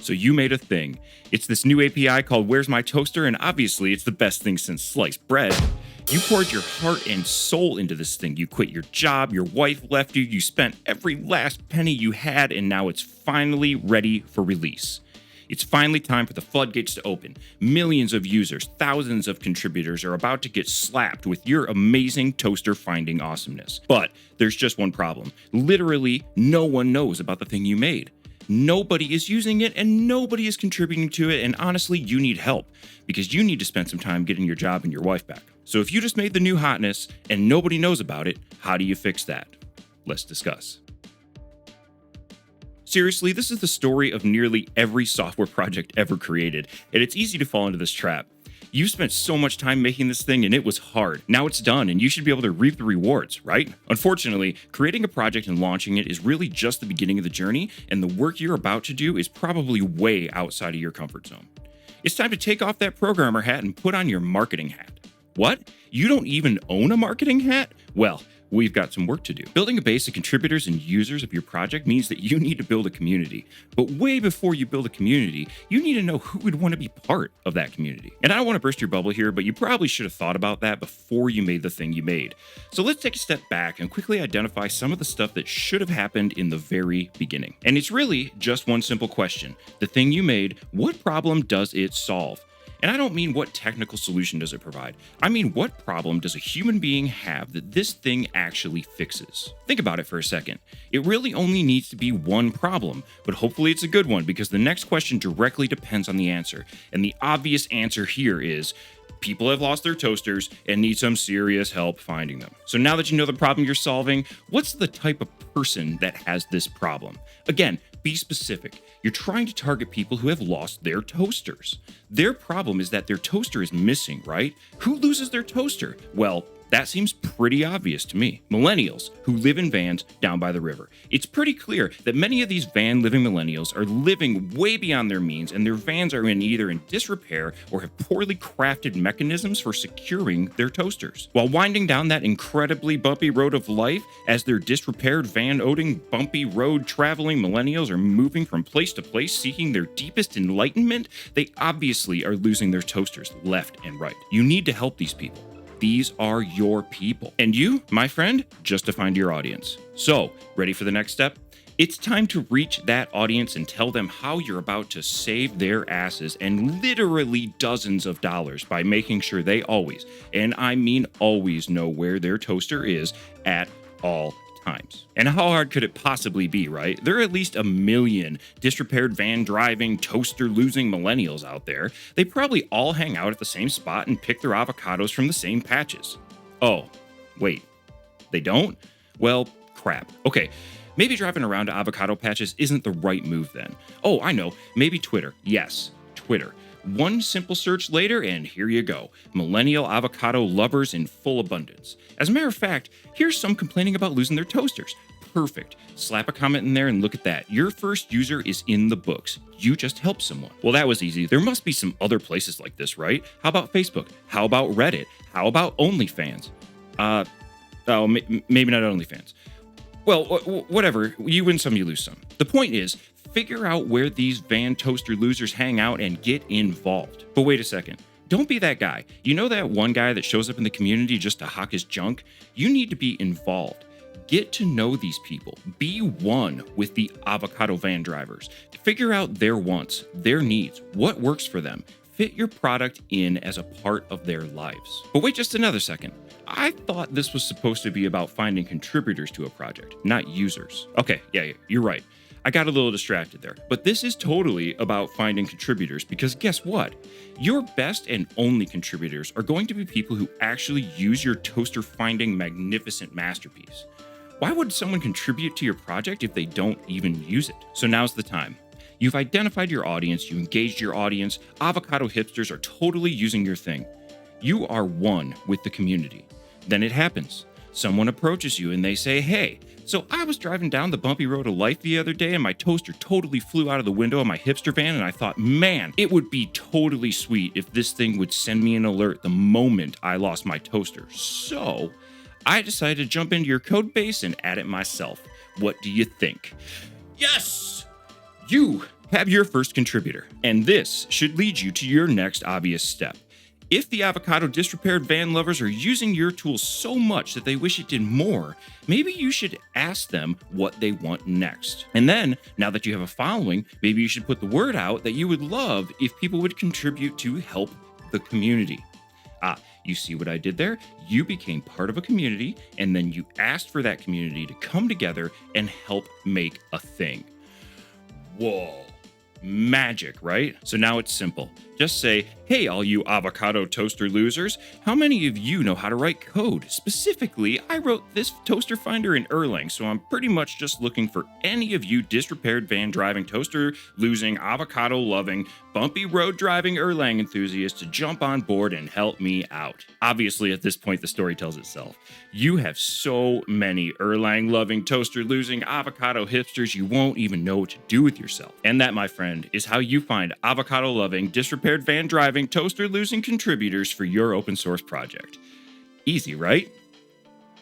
So you made a thing. It's this new API called Where's My Toaster, and obviously it's the best thing since sliced bread. You poured your heart and soul into this thing. You quit your job, your wife left you, you spent every last penny you had, and now it's finally ready for release. It's finally time for the floodgates to open. Millions of users, thousands of contributors are about to get slapped with your amazing toaster finding awesomeness. But there's just one problem. Literally, no one knows about the thing you made. Nobody is using it and nobody is contributing to it, and honestly, you need help because you need to spend some time getting your job and your wife back. So if you just made the new hotness and nobody knows about it, how do you fix that? Let's discuss. Seriously, this is the story of nearly every software project ever created, and it's easy to fall into this trap. You spent so much time making this thing and it was hard. Now it's done and you should be able to reap the rewards, right? Unfortunately, creating a project and launching it is really just the beginning of the journey, and the work you're about to do is probably way outside of your comfort zone. It's time to take off that programmer hat and put on your marketing hat. What? You don't even own a marketing hat? Well, we've got some work to do. Building a base of contributors and users of your project means that you need to build a community. But way before you build a community, you need to know who would want to be part of that community. And I don't want to burst your bubble here, but you probably should have thought about that before you made the thing you made. So let's take a step back and quickly identify some of the stuff that should have happened in the very beginning. And it's really just one simple question. The thing you made, what problem does it solve? And I don't mean what technical solution does it provide. I mean, what problem does a human being have that this thing actually fixes? Think about it for a second. It really only needs to be one problem, but hopefully it's a good one because the next question directly depends on the answer. And the obvious answer here is people have lost their toasters and need some serious help finding them. So now that you know the problem you're solving, what's the type of person that has this problem? Again, be specific. You're trying to target people who have lost their toasters. Their problem is that their toaster is missing, right? Who loses their toaster? Well, that seems pretty obvious to me. Millennials who live in vans down by the river. It's pretty clear that many of these van-living millennials are living way beyond their means, and their vans are either in disrepair or have poorly crafted mechanisms for securing their toasters. While winding down that incredibly bumpy road of life, as their disrepaired van-owning, bumpy road traveling millennials are moving from place to place seeking their deepest enlightenment, they obviously are losing their toasters left and right. You need to help these people. These are your people. And you, my friend, just defined your audience. So, ready for the next step? It's time to reach that audience and tell them how you're about to save their asses and literally dozens of dollars by making sure they always, and I mean always, know where their toaster is at all times. And how hard could it possibly be, right? There are at least 1 million disrepaired van driving, toaster losing millennials out there. They probably all hang out at the same spot and pick their avocados from the same patches. Oh, wait, they don't? Well, crap. Okay, maybe driving around to avocado patches isn't the right move then. Oh, I know, maybe Twitter. Yes, Twitter. One simple search later, and here you go. Millennial avocado lovers in full abundance. As a matter of fact, here's some complaining about losing their toasters. Perfect. Slap a comment in there and look at that. Your first user is in the books. You just helped someone. Well, that was easy. There must be some other places like this, right? How about Facebook? How about Reddit? How about OnlyFans? Maybe not OnlyFans. Well, whatever. You win some, you lose some. The point is, figure out where these van toaster losers hang out and get involved. But wait a second. Don't be that guy. You know that one guy that shows up in the community just to hawk his junk? You need to be involved. Get to know these people. Be one with the avocado van drivers. Figure out their wants, their needs, what works for them. Fit your product in as a part of their lives. But wait just another second. I thought this was supposed to be about finding contributors to a project, not users. Okay, yeah, you're right. I got a little distracted there, but this is totally about finding contributors because guess what? Your best and only contributors are going to be people who actually use your toaster finding magnificent masterpiece. Why would someone contribute to your project if they don't even use it? So now's the time. You've identified your audience, you engaged your audience, avocado hipsters are totally using your thing. You are one with the community. Then it happens. Someone approaches you and they say, hey, so I was driving down the bumpy road of life the other day and my toaster totally flew out of the window of my hipster van and I thought, man, it would be totally sweet if this thing would send me an alert the moment I lost my toaster. So I decided to jump into your code base and add it myself. What do you think? Yes! You Have your first contributor, and this should lead you to your next obvious step. If the avocado disrepaired van lovers are using your tool so much that they wish it did more, maybe you should ask them what they want next. And then, now that you have a following, maybe you should put the word out that you would love if people would contribute to help the community. You see what I did there? You became part of a community, and then you asked for that community to come together and help make a thing. Whoa. Magic, right? So now it's simple. Just say, hey, all you avocado toaster losers, how many of you know how to write code? Specifically, I wrote this toaster finder in Erlang, so I'm pretty much just looking for any of you disrepaired van driving, toaster losing, avocado loving, bumpy road driving Erlang enthusiasts to jump on board and help me out. Obviously, at this point, the story tells itself. You have so many Erlang loving, toaster losing, avocado hipsters, you won't even know what to do with yourself. And that, my friend, is how you find avocado loving, disrepaired van driving, toaster losing contributors for your open source project. Easy, right?